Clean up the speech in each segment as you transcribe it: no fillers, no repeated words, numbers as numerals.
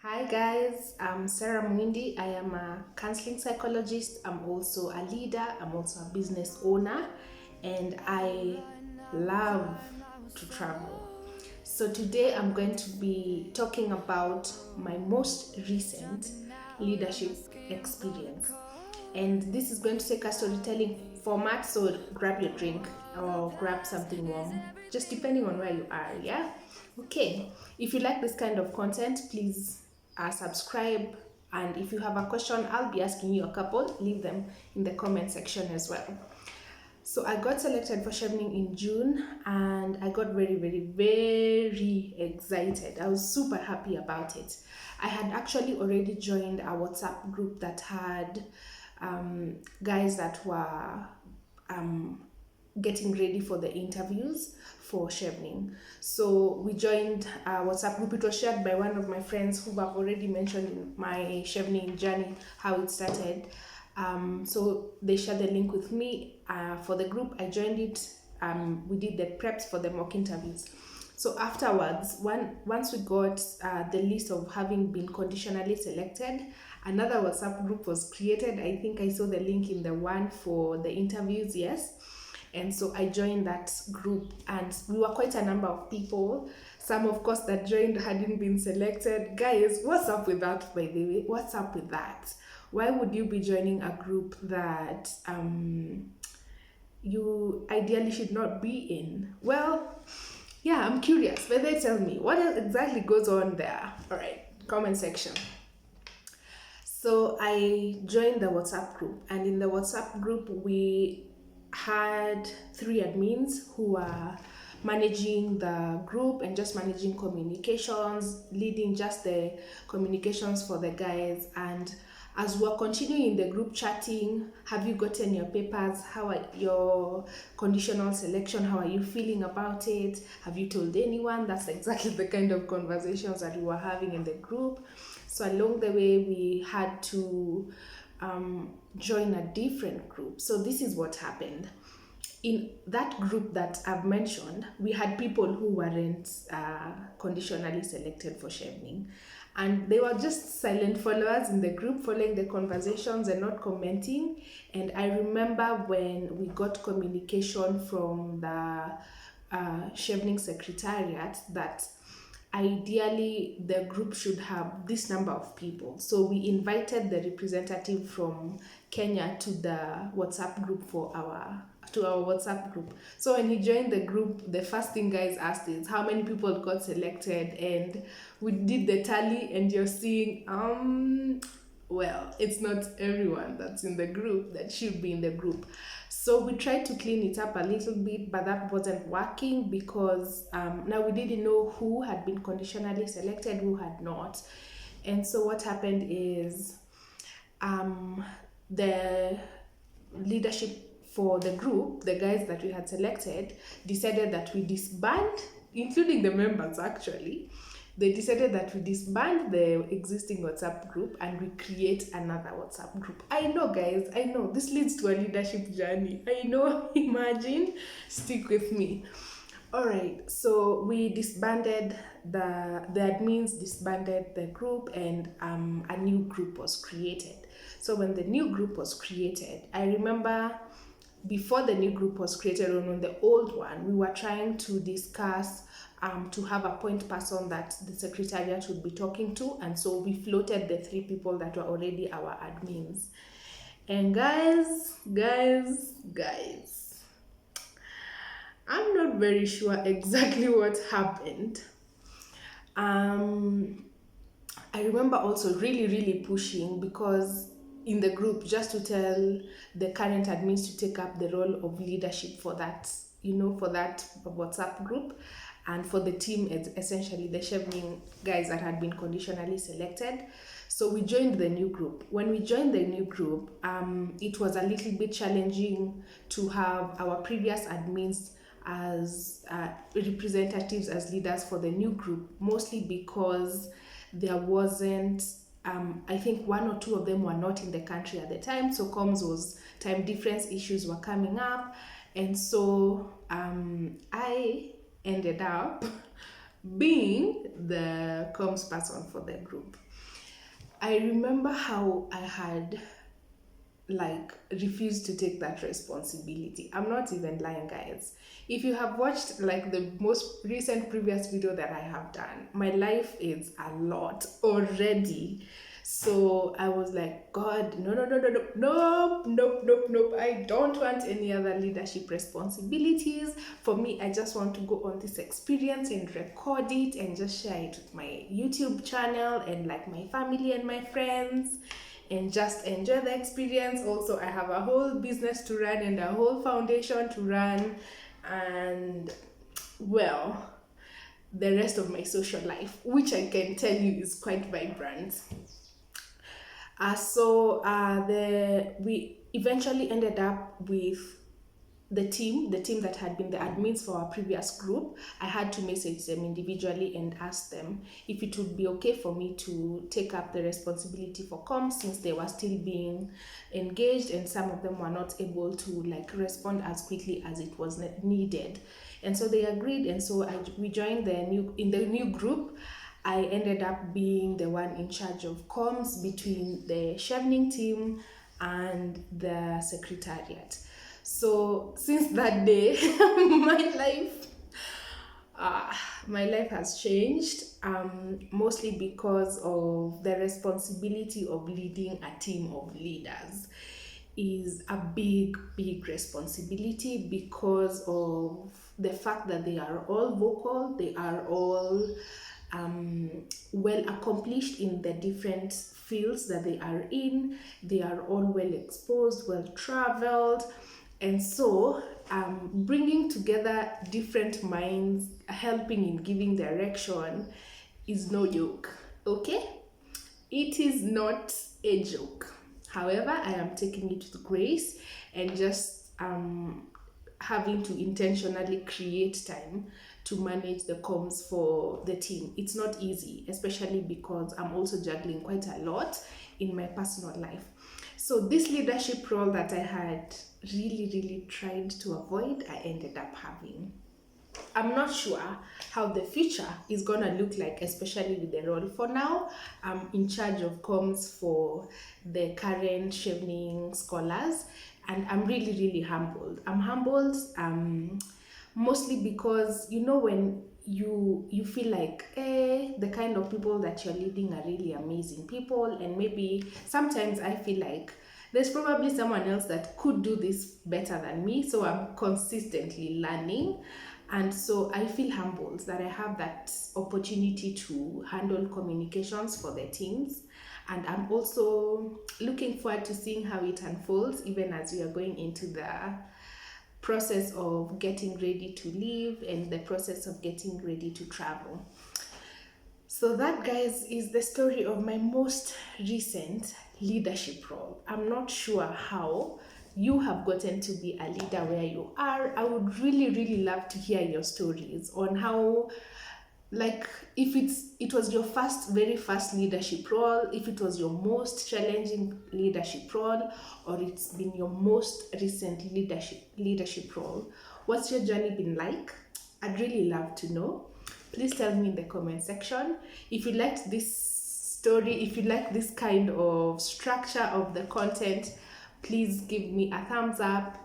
Hi guys, I'm Serah Muindi. I am a counseling psychologist. I'm also a leader. I'm also a business owner, and I love to travel. So today I'm going to be talking about my most recent leadership experience. And this is going to take a storytelling format, so grab your drink or grab something warm, just depending on where you are, yeah? Okay, if you like this kind of content, please subscribe. And if you have a question, I'll be asking you a couple, leave them in the comment section as well. So I got selected for Chevening in June and I got very, very, very excited. I was super happy about it. I had actually already joined a WhatsApp group that had guys that were um, getting ready for the interviews for Chevening. So we joined a WhatsApp group. It was shared by one of my friends who I've already mentioned in my Chevening journey, how it started. So they shared the link with me for the group. I joined it. We did the preps for the mock interviews. So afterwards, once we got the list of having been conditionally selected, another WhatsApp group was created. I think I saw the link in the one for the interviews, yes. And so I joined that group, and we were quite a number of people. Some, of course, that joined hadn't been selected. Guys, what's up with that, by the way? What's up with that? Why would you be joining a group that you ideally should not be in? Well, yeah, I'm curious. But they tell me what exactly goes on there. All right, comment section. So I joined the WhatsApp group, and in the WhatsApp group, we had three admins who were managing the group and just managing communications, leading just the communications for the guys. And as we're continuing in the group chatting, have you gotten your papers? How are your conditional selection? How are you feeling about it? Have you told anyone? That's exactly the kind of conversations that we were having in the group. So along the way, we had to join a different group. So this is what happened. In that group that I've mentioned, we had people who weren't conditionally selected for Chevening. And they were just silent followers in the group, following the conversations and not commenting. And I remember when we got communication from the Chevening Secretariat that ideally the group should have this number of people. So we invited the representative from Kenya to the WhatsApp group for our WhatsApp group. So when he joined the group, the first thing guys asked is how many people got selected, and we did the tally, and you're seeing well, it's not everyone that's in the group that should be in the group. So we tried to clean it up a little bit, but that wasn't working because now we didn't know who had been conditionally selected, who had not. And so what happened is the leadership for the group, the guys that we had selected, decided that we disband, including the members actually. They decided that we disband the existing WhatsApp group and we create another WhatsApp group. I know, guys, I know this leads to a leadership journey. I know, imagine, stick with me. All right, so we disbanded the admins disbanded the group, and a new group was created. So when the new group was created, I remember before the new group was created, on the old one, we were trying to discuss to have a point person that the secretariat would be talking to, and so we floated the three people that were already our admins. And guys, I'm not very sure exactly what happened. I remember also really pushing because in the group, just to tell the current admins to take up the role of leadership for that, for that WhatsApp group, and for the team, essentially the Chevening guys that had been conditionally selected. So we joined the new group. When we joined the new group, it was a little bit challenging to have our previous admins as representatives, as leaders for the new group, mostly because there wasn't I think one or two of them were not in the country at the time, so time difference issues were coming up, and so I ended up being the comms person for the group. I remember how I had like refused to take that responsibility. I'm not even lying, guys. If you have watched like the most recent previous video that I have done, my life is a lot already. So I was like, God, no, I don't want any other leadership responsibilities. For me, I just want to go on this experience and record it and just share it with my YouTube channel and like my family and my friends and just enjoy the experience. Also, I have a whole business to run and a whole foundation to run, and well, the rest of my social life, which I can tell you is quite vibrant. We eventually ended up with the team that had been the admins for our previous group. I had to message them individually and ask them if it would be okay for me to take up the responsibility for comms, since they were still being engaged and some of them were not able to like respond as quickly as it was needed. And so they agreed, and so we joined the new group. I ended up being the one in charge of comms between the Chevening team and the secretariat. So since that day, my life has changed, mostly because of the responsibility of leading a team of leaders is a big responsibility, because of the fact that they are all vocal, they are all well accomplished in the different fields that they are in, they are all well exposed, well traveled, and so bringing together different minds, helping in giving direction is no joke. Okay, it is not a joke. However, I am taking it with grace and just having to intentionally create time to manage the comms for the team. It's not easy, especially because I'm also juggling quite a lot in my personal life. So this leadership role that I had really tried to avoid, I ended up having. I'm not sure how the future is gonna look like, especially with the role. For now, I'm in charge of comms for the current Chevening scholars, and I'm really humbled. I'm humbled mostly because, you know, when you feel like the kind of people that you're leading are really amazing people, and maybe sometimes I feel like there's probably someone else that could do this better than me, so I'm consistently learning. And so I feel humbled that I have that opportunity to handle communications for the teams. And I'm also looking forward to seeing how it unfolds, even as we are going into the process of getting ready to leave and the process of getting ready to travel. So that, guys, is the story of my most recent leadership role. I'm not sure how you have gotten to be a leader where you are. I would really love to hear your stories on how, like, if it was your very first leadership role, if it was your most challenging leadership role, or it's been your most recent leadership role. What's your journey been like? I'd really love to know. Please tell me in the comment section. If you liked this story, if you like this kind of structure of the content, please give me a thumbs up,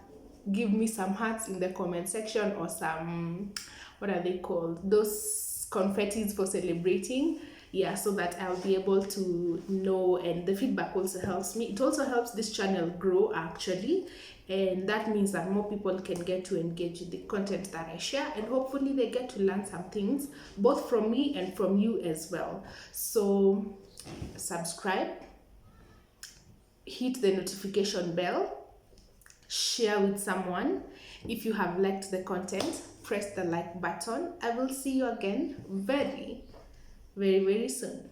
give me some hearts in the comment section, or some, what are they called? Those confettis for celebrating. Yeah, so that I'll be able to know, and the feedback also helps me. It also helps this channel grow, actually, and that means that more people can get to engage with the content that I share, and hopefully they get to learn some things, both from me and from you as well. So subscribe, hit the notification bell, share with someone. If you have liked the content, press the like button. I will see you again very soon.